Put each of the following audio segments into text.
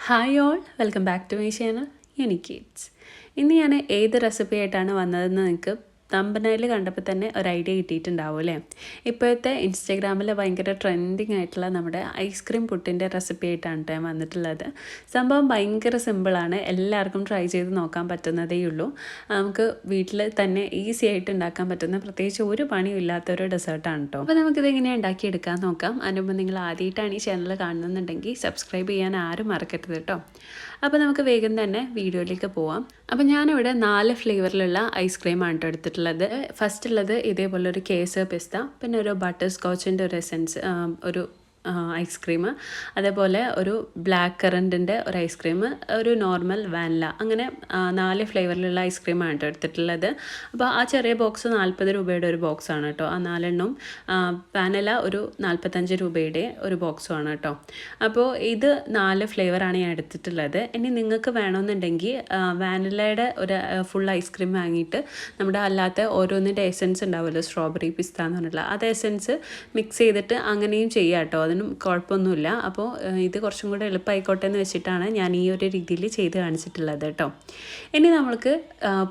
Hi all, welcome back to my channel Unikids. ഇന്ന് ഞാൻ ഏത് റെസിപ്പി ആയിട്ടാണ് വന്നതെന്ന് നിങ്ങൾക്ക് തമ്പനയിൽ കണ്ടപ്പോൾ തന്നെ ഒരു ഐഡിയ കിട്ടിയിട്ടുണ്ടാവും അല്ലേ. ഇപ്പോഴത്തെ ഇൻസ്റ്റഗ്രാമിൽ ഭയങ്കര ട്രെൻഡിങ് ആയിട്ടുള്ള നമ്മുടെ ഐസ്ക്രീം പുട്ടിൻ്റെ റെസിപ്പി ആയിട്ടാണ് ഞാൻ വന്നിട്ടുള്ളത്. സംഭവം ഭയങ്കര സിമ്പിളാണ്, എല്ലാവർക്കും ട്രൈ ചെയ്ത് നോക്കാൻ പറ്റുന്നതേ ഉള്ളൂ. നമുക്ക് വീട്ടിൽ തന്നെ ഈസി ആയിട്ട് ഉണ്ടാക്കാൻ പറ്റുന്ന, പ്രത്യേകിച്ച് ഒരു പണിയും ഇല്ലാത്തൊരു ഡെസേർട്ടാണ് കേട്ടോ. അപ്പോൾ നമുക്കിത് എങ്ങനെയാണ് ഉണ്ടാക്കിയെടുക്കാൻ നോക്കാം. അതിനുമ്പോൾ നിങ്ങൾ ആദ്യമായിട്ടാണ് ഈ ചാനൽ കാണുന്നുണ്ടെങ്കിൽ സബ്സ്ക്രൈബ് ചെയ്യാൻ ആരും മറക്കരുത് കേട്ടോ. അപ്പോൾ നമുക്ക് വേഗം തന്നെ വീഡിയോയിലേക്ക് പോവാം. അപ്പോൾ ഞാനിവിടെ 4 ഫ്ലേവറിലുള്ള ഐസ്ക്രീമാണ് കേട്ടോ എടുത്തിട്ടുള്ളത്. ഫസ്റ്റ് ഉള്ളത് ഇതേപോലെ ഒരു കേസർ പിസ്ത, പിന്നെ ഒരു ബട്ടർ സ്കോച്ചിൻ്റെ ഒരു എസൻസ്, ഒരു ഐസ്ക്രീം, അതേപോലെ ഒരു ബ്ലാക്ക് കറൻറ്റിൻ്റെ ഒരു ഐസ്ക്രീം, ഒരു നോർമൽ വാനില, അങ്ങനെ 4 ഫ്ലേവറിലുള്ള ഐസ്ക്രീമാണ് കേട്ടോ എടുത്തിട്ടുള്ളത്. അപ്പോൾ ആ ചെറിയ ബോക്സ് 40 രൂപയുടെ ഒരു ബോക്സാണ് കേട്ടോ. ആ 4 വാനില ഒരു 45 രൂപയുടെ ഒരു ബോക്സുമാണ് കേട്ടോ. അപ്പോൾ ഇത് 4 ഫ്ലേവറാണ് ഞാൻ എടുത്തിട്ടുള്ളത്. ഇനി നിങ്ങൾക്ക് വേണമെന്നുണ്ടെങ്കിൽ വാനിലയുടെ ഒരു ഫുൾ ഐസ്ക്രീം വാങ്ങിയിട്ട് നമ്മുടെ അല്ലാത്ത ഓരോന്നിൻ്റെ എസൻസ് ഉണ്ടാവുമല്ലോ, സ്ട്രോബെറി പിസ്ത എന്ന് പറഞ്ഞിട്ടുള്ള അത് എസൻസ് മിക്സ് ചെയ്തിട്ട് അങ്ങനെയും ചെയ്യാം കേട്ടോ. അതിനും കുഴപ്പമൊന്നുമില്ല. അപ്പോൾ ഇത് കുറച്ചും കൂടെ എളുപ്പമായിക്കോട്ടെ എന്ന് വെച്ചിട്ടാണ് ഞാൻ ഈ ഒരു രീതിയിൽ ചെയ്ത് കാണിച്ചിട്ടുള്ളത് കേട്ടോ. ഇനി നമ്മൾക്ക്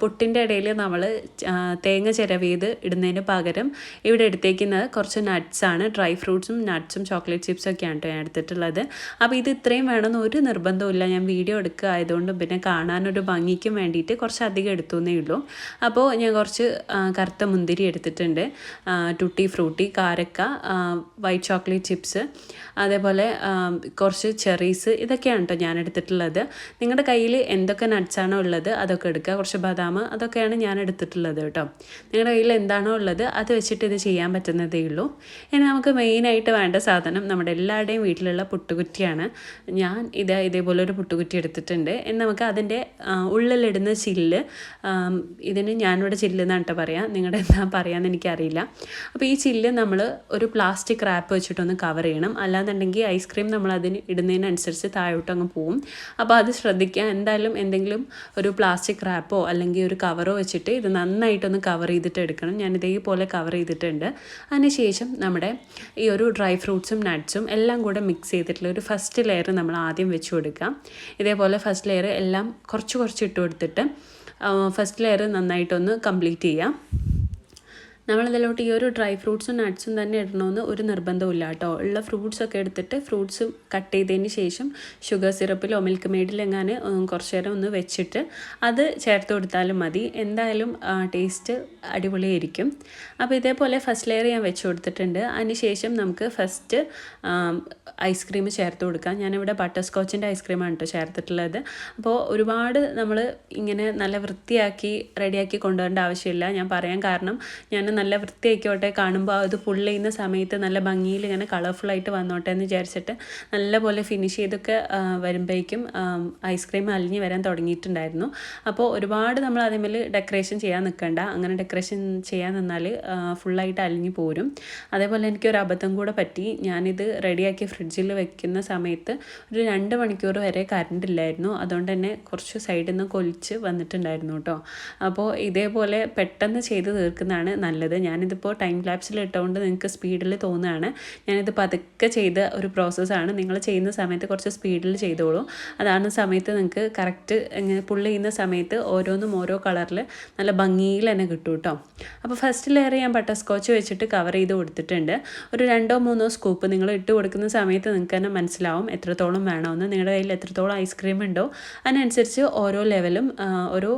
പുട്ടിൻ്റെ ഇടയിൽ നമ്മൾ തേങ്ങ ചിരവിയത് ഇടുന്നതിന് പകരം ഇവിടെ എടുത്തേക്കുന്നത് കുറച്ച് നട്ട്സാണ്. ഡ്രൈ ഫ്രൂട്ട്സും നട്ട്സും ചോക്ലേറ്റ് ചിപ്സൊക്കെയാണ് കേട്ടോ ഞാൻ എടുത്തിട്ടുള്ളത്. അപ്പോൾ ഇത് ഇത്രയും വേണമെന്ന് ഒരു നിർബന്ധമില്ല. ഞാൻ വീഡിയോ എടുക്കുക ആയതുകൊണ്ടും പിന്നെ കാണാനൊരു ഭംഗിക്കും വേണ്ടിയിട്ട് കുറച്ച് അധികം എടുത്തു എന്നേ ഉള്ളൂ. അപ്പോൾ ഞാൻ കുറച്ച് കറുത്ത മുന്തിരി എടുത്തിട്ടുണ്ട്, ടുട്ടി ഫ്രൂട്ടി, കാരക്ക, വൈറ്റ് ചോക്ലേറ്റ് ചിപ്സ്, അതേപോലെ കുറച്ച് ചെറീസ്, ഇതൊക്കെയാണ് കേട്ടോ ഞാൻ എടുത്തിട്ടുള്ളത്. നിങ്ങളുടെ കയ്യിൽ എന്തൊക്കെ നട്ട്സാണോ ഉള്ളത് അതൊക്കെ എടുക്കുക. കുറച്ച് ബദാം, അതൊക്കെയാണ് ഞാൻ എടുത്തിട്ടുള്ളത് കേട്ടോ. നിങ്ങളുടെ കയ്യിൽ എന്താണോ ഉള്ളത് അത് വെച്ചിട്ട് ഇത് ചെയ്യാൻ പറ്റുന്നതേ ഉള്ളൂ. ഇനി നമുക്ക് മെയിനായിട്ട് വേണ്ട സാധനം നമ്മുടെ എല്ലാവരുടെയും വീട്ടിലുള്ള പുട്ടുകുറ്റിയാണ്. ഞാൻ ഇതേപോലെ ഒരു പുട്ടുകുറ്റി എടുത്തിട്ടുണ്ട്. ഇനി നമുക്ക് അതിൻ്റെ ഉള്ളിലിടുന്ന ചില്ല്, ഇതിന് ഞാനിവിടെ ചില്ല് എന്നാണ് കേട്ടോ പറയാം, നിങ്ങളുടെ എന്താ പറയാമെന്ന് എനിക്കറിയില്ല. അപ്പോൾ ഈ ചില്ല് നമ്മൾ ഒരു പ്ലാസ്റ്റിക് റാപ്പ് വെച്ചിട്ടൊന്ന് കവർ ചെയ്യണം. അല്ലാന്നുണ്ടെങ്കിൽ ഐസ്ക്രീം നമ്മൾ അതിന് ഇടുന്നതിനനുസരിച്ച് താഴോട്ടങ്ങ് പോവും. അപ്പോൾ അത് ശ്രദ്ധിക്കുക. എന്തായാലും എന്തെങ്കിലും ഒരു പ്ലാസ്റ്റിക് റാപ്പോ അല്ലെങ്കിൽ ഒരു കവറോ വെച്ചിട്ട് ഇത് നന്നായിട്ടൊന്ന് കവർ ചെയ്തിട്ട് എടുക്കണം. ഞാൻ ഇതേപോലെ കവർ ചെയ്തിട്ടുണ്ട്. അതിനുശേഷം നമ്മുടെ ഈ ഒരു ഡ്രൈ ഫ്രൂട്ട്സും നട്ട്സും എല്ലാം കൂടെ മിക്സ് ചെയ്തിട്ടുള്ള ഒരു ഫസ്റ്റ് ലെയർ നമ്മൾ ആദ്യം വെച്ച് കൊടുക്കാം. ഇതേപോലെ ഫസ്റ്റ് ലെയർ എല്ലാം കുറച്ച് ഇട്ട് കൊടുത്തിട്ട് ഫസ്റ്റ് ലെയർ നന്നായിട്ടൊന്ന് കംപ്ലീറ്റ് ചെയ്യാം. നമ്മളതിലോട്ട് ഈ ഒരു ഡ്രൈ ഫ്രൂട്ട്സും നട്ട്സും തന്നെ ഇടണമെന്ന് ഒരു നിർബന്ധമില്ല കേട്ടോ. ഉള്ള ഫ്രൂട്ട്സൊക്കെ എടുത്തിട്ട് ഫ്രൂട്ട്സ് കട്ട് ചെയ്തതിന് ശേഷം ഷുഗർ സിറപ്പിലോ മിൽക്ക് മെയ്ഡിലെങ്ങാനും കുറച്ച് നേരം ഒന്ന് വെച്ചിട്ട് അത് ചേർത്ത് കൊടുത്താലും മതി. എന്തായാലും ടേസ്റ്റ് അടിപൊളിയായിരിക്കും. അപ്പോൾ ഇതേപോലെ ഫസ്റ്റ് ലെയർ ഞാൻ വെച്ച് കൊടുത്തിട്ടുണ്ട്. അതിനുശേഷം നമുക്ക് ഫസ്റ്റ് ഐസ്ക്രീം ചേർത്ത് കൊടുക്കാം. ഞാനിവിടെ ബട്ടർ സ്കോച്ചിൻ്റെ ഐസ്ക്രീമാണ് കേട്ടോ ചേർത്തിട്ടുള്ളത്. അപ്പോൾ ഒരുപാട് നമ്മൾ ഇങ്ങനെ നല്ല വൃത്തിയാക്കി റെഡിയാക്കി കൊണ്ടുവരേണ്ട ആവശ്യമില്ല. ഞാൻ പറയാൻ കാരണം ഞാൻ നല്ല വൃത്തിയായിക്കോട്ടെ, കാണുമ്പോൾ അത് ഫുൾ ചെയ്യുന്ന സമയത്ത് നല്ല ഭംഗിയിൽ ഇങ്ങനെ കളർഫുള്ളായിട്ട് വന്നോട്ടെ എന്ന് വിചാരിച്ചിട്ട് നല്ലപോലെ ഫിനിഷ് ചെയ്തൊക്കെ വരുമ്പോഴേക്കും ഐസ്ക്രീം അലിഞ്ഞ് വരാൻ തുടങ്ങിയിട്ടുണ്ടായിരുന്നു. അപ്പോൾ ഒരുപാട് നമ്മൾ അതേമേൽ ഡെക്കറേഷൻ ചെയ്യാൻ നിൽക്കണ്ട. അങ്ങനെ ഡെക്കറേഷൻ ചെയ്യാൻ നിന്നാൽ ഫുള്ളായിട്ട് അലിഞ്ഞ് പോരും. അതേപോലെ എനിക്കൊരു അബദ്ധം കൂടെ പറ്റി. ഞാനിത് റെഡിയാക്കി ഫ്രിഡ്ജിൽ വെക്കുന്ന സമയത്ത് ഒരു 2 മണിക്കൂർ വരെ കറണ്ട് ഇല്ലായിരുന്നു. അതുകൊണ്ട് തന്നെ കുറച്ച് സൈഡിൽ നിന്ന് കൊലിച്ച് വന്നിട്ടുണ്ടായിരുന്നു കേട്ടോ. അപ്പോൾ ഇതേപോലെ പെട്ടെന്ന് ചെയ്ത് തീർക്കുന്നതാണ് നല്ലത്. ഞാനിതിപ്പോൾ ടൈം ലാപ്സിൽ ഇട്ടുകൊണ്ട് നിങ്ങൾക്ക് സ്പീഡിൽ തോന്നുകയാണ്. ഞാനിത് പതുക്കെ ചെയ്ത ഒരു പ്രോസസ്സാണ്. നിങ്ങൾ ചെയ്യുന്ന സമയത്ത് കുറച്ച് സ്പീഡിൽ ചെയ്തോളൂ. അതാണ് സമയത്ത് നിങ്ങൾക്ക് കറക്റ്റ് പുള്ളി ചെയ്യുന്ന സമയത്ത് ഓരോന്നും ഓരോ കളറിൽ നല്ല ഭംഗിയിൽ തന്നെ കിട്ടും കേട്ടോ. അപ്പോൾ ഫസ്റ്റ് ലെയർ ഞാൻ ബട്ടർ സ്കോച്ച് വെച്ചിട്ട് കവർ ചെയ്ത് കൊടുത്തിട്ടുണ്ട്. ഒരു 2-3 സ്കൂപ്പ് നിങ്ങൾ ഇട്ട് കൊടുക്കുന്ന സമയത്ത് നിങ്ങൾക്ക് തന്നെ മനസ്സിലാവും എത്രത്തോളം വേണമെന്ന്. നിങ്ങളുടെ കയ്യിൽ എത്രത്തോളം ഐസ്ക്രീം ഉണ്ടോ അതിനനുസരിച്ച് ഓരോ ലെവലും ഓരോ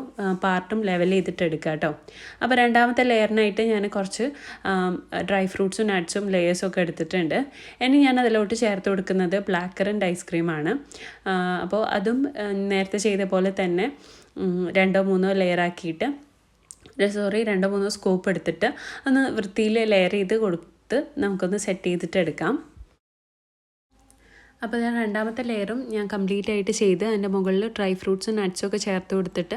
പാർട്ടും ലെവൽ ചെയ്തിട്ട് എടുക്കുക കേട്ടോ. അപ്പോൾ രണ്ടാമത്തെ ലെയറിനായിട്ട് ഞാൻ കുറച്ച് ഡ്രൈ ഫ്രൂട്ട്സും നട്ട്സും ലെയേഴ്സും ഒക്കെ എടുത്തിട്ടുണ്ട്. ഇനി ഞാൻ അതിലോട്ട് ചേർത്ത് കൊടുക്കുന്നത് ബ്ലാക്ക് കറൻറ്റ് ഐസ്ക്രീമാണ്. അപ്പോൾ അതും നേരത്തെ ചെയ്ത പോലെ തന്നെ 2-3 ലെയറാക്കിയിട്ട് 2-3 സ്കൂപ്പ് എടുത്തിട്ട് ഒന്ന് വൃത്തിയിൽ ലെയർ ചെയ്ത് കൊടുത്ത് നമുക്കൊന്ന് സെറ്റ് ചെയ്തിട്ട് എടുക്കാം. അപ്പോൾ ഞാൻ രണ്ടാമത്തെ ലെയറും ഞാൻ കംപ്ലീറ്റ് ആയിട്ട് ചെയ്ത് അതിൻ്റെ മുകളിൽ ഡ്രൈ ഫ്രൂട്ട്സും നട്ട്സും ഒക്കെ ചേർത്ത് കൊടുത്തിട്ട്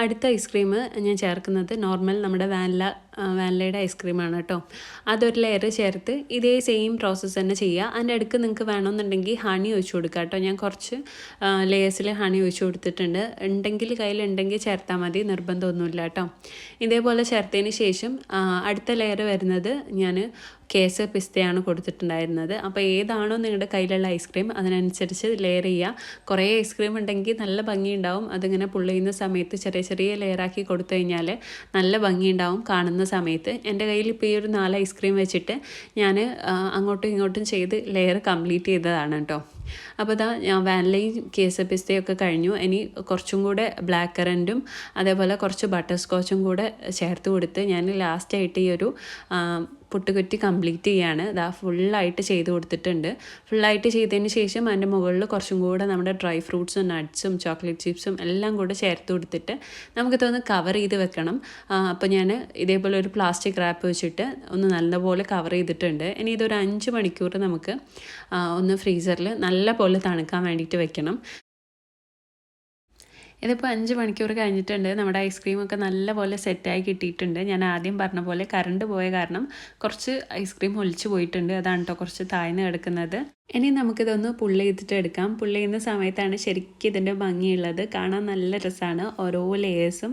അടുത്ത ഐസ്ക്രീം ഞാൻ ചേർക്കുന്നത് നോർമൽ നമ്മുടെ വാനില വാനിലയുടെ ഐസ്ക്രീമാണ് കേട്ടോ. അതൊരു ലെയർ ചേർത്ത് ഇതേ സെയിം പ്രോസസ്സ് തന്നെ ചെയ്യുക. അതിൻ്റെ അടുക്ക് നിങ്ങൾക്ക് വേണമെന്നുണ്ടെങ്കിൽ ഹണി ഒഴിച്ച് കൊടുക്കുക കേട്ടോ. ഞാൻ കുറച്ച് ലെയേഴ്സിൽ ഹണി ഒഴിച്ച് കൊടുത്തിട്ടുണ്ട്. കയ്യിലുണ്ടെങ്കിൽ ചേർത്താൽ മതി, നിർബന്ധമൊന്നുമില്ല കേട്ടോ. ഇതേപോലെ ചേർത്തതിന് ശേഷം അടുത്ത ലെയർ വരുന്നത് ഞാൻ കേസർ പിസ്തയാണ് കൊടുത്തിട്ടുണ്ടായിരുന്നത്. അപ്പോൾ ഏതാണോ നിങ്ങളുടെ കയ്യിലുള്ള ഐസ്ക്രീം അതിനനുസരിച്ച് ലെയർ ചെയ്യുക. കുറേ ഐസ്ക്രീം ഉണ്ടെങ്കിൽ നല്ല ഭംഗിയുണ്ടാവും. അതിങ്ങനെ പുള്ളി ചെയ്യുന്ന സമയത്ത് ചെറിയ ചെറിയ ലെയറാക്കി കൊടുത്തു കഴിഞ്ഞാൽ നല്ല ഭംഗിയുണ്ടാവും കാണുന്ന സമയത്ത്. എൻ്റെ കയ്യിൽ ഇപ്പോൾ ഈ ഒരു 4 ഐസ്ക്രീം വെച്ചിട്ട് ഞാൻ അങ്ങോട്ടും ഇങ്ങോട്ടും ചെയ്ത് ലെയർ കംപ്ലീറ്റ് ചെയ്തതാണ് കേട്ടോ. അപ്പോൾ ഞാൻ വാനിലയും കേസർ പിസ്തയും ഒക്കെ കഴിഞ്ഞു. ഇനി കുറച്ചും കൂടെ ബ്ലാക്ക് കറൻറ്റും അതേപോലെ കുറച്ച് ബട്ടർ സ്കോച്ചും കൂടെ ചേർത്ത് കൊടുത്ത് ഞാൻ ലാസ്റ്റായിട്ട് ഈ ഒരു പുട്ടുകുറ്റി കംപ്ലീറ്റ് ചെയ്യാണ്. ഫുള്ളായിട്ട് ചെയ്ത് കൊടുത്തിട്ടുണ്ട്. ഫുള്ളായിട്ട് ചെയ്തതിന് ശേഷം അതിൻ്റെ മുകളിൽ കുറച്ചും കൂടെ നമ്മുടെ ഡ്രൈ ഫ്രൂട്ട്സും നട്ട്സും ചോക്ലേറ്റ് ചിപ്സും എല്ലാം കൂടെ ചേർത്ത് കൊടുത്തിട്ട് നമുക്കിതൊന്ന് കവർ ചെയ്ത് വെക്കണം. അപ്പോൾ ഞാൻ ഇതേപോലെ ഒരു പ്ലാസ്റ്റിക് റാപ്പ് വെച്ചിട്ട് ഒന്ന് നല്ലപോലെ കവർ ചെയ്തിട്ടുണ്ട്. ഇനി ഇതൊരു 5 മണിക്കൂർ നമുക്ക് ഒന്ന് ഫ്രീസറിൽ നല്ല പോലെ തണുക്കാൻ വേണ്ടിയിട്ട് വെക്കണം. ഇതിപ്പോൾ 5 മണിക്കൂർ കഴിഞ്ഞിട്ടുണ്ട്. നമ്മുടെ ഐസ്ക്രീമൊക്കെ നല്ലപോലെ സെറ്റായി കിട്ടിയിട്ടുണ്ട്. ഞാൻ ആദ്യം പറഞ്ഞ പോലെ കറണ്ട് പോയ കാരണം കുറച്ച് ഐസ്ക്രീം ഒലിച്ചു പോയിട്ടുണ്ട്. അതാണ് കേട്ടോ കുറച്ച് താഴ്ന്ന് കിടക്കുന്നത്. ഇനി നമുക്കിതൊന്ന് പുള്ളി ചെയ്തിട്ട് എടുക്കാം. പുള്ളി ചെയ്യുന്ന സമയത്താണ് ശരിക്കും ഇതിൻ്റെ ഭംഗിയുള്ളത്. കാണാൻ നല്ല രസമാണ്. ഓരോ ലേയേഴ്സും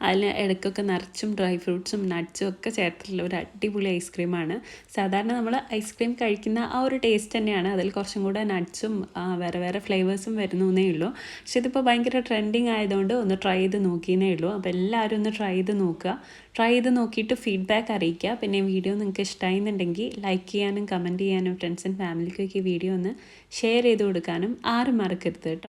അതിൽ ഇടയ്ക്കൊക്കെ നിറച്ചും ഡ്രൈ ഫ്രൂട്ട്സും നട്ട്സും ഒക്കെ ചേർത്തിട്ടുള്ള ഒരു അടിപൊളി ഐസ്ക്രീമാണ്. സാധാരണ നമ്മൾ ഐസ്ക്രീം കഴിക്കുന്ന ആ ഒരു ടേസ്റ്റ് തന്നെയാണ്. അതിൽ കുറച്ചും കൂടെ നട്ട്സും വേറെ വേറെ ഫ്ലേവേഴ്സും വരുന്നേ ഉള്ളൂ. പക്ഷെ ഇതിപ്പോൾ ഭയങ്കര ട്രെൻഡിങ് ആയതുകൊണ്ട് ഒന്ന് ട്രൈ ചെയ്ത് നോക്കിയേ ഉള്ളൂ. അപ്പോൾ എല്ലാവരും ഒന്ന് ട്രൈ ചെയ്ത് നോക്കുക. ട്രൈ ചെയ്ത് നോക്കിയിട്ട് ഫീഡ്ബാക്ക് അറിയിക്കുക. പിന്നെ വീഡിയോ നിങ്ങൾക്ക് ഇഷ്ടമായിരുന്നുണ്ടെങ്കിൽ ലൈക്ക് ചെയ്യാനും കമൻറ്റ് ചെയ്യാനും ഫ്രണ്ട്സ് ആൻഡ് ഫാമിലിക്കൊക്കെ ഈ വീഡിയോ ഒന്ന് ഷെയർ ചെയ്ത് കൊടുക്കാനും ആരും മറക്കരുത് കേട്ടോ.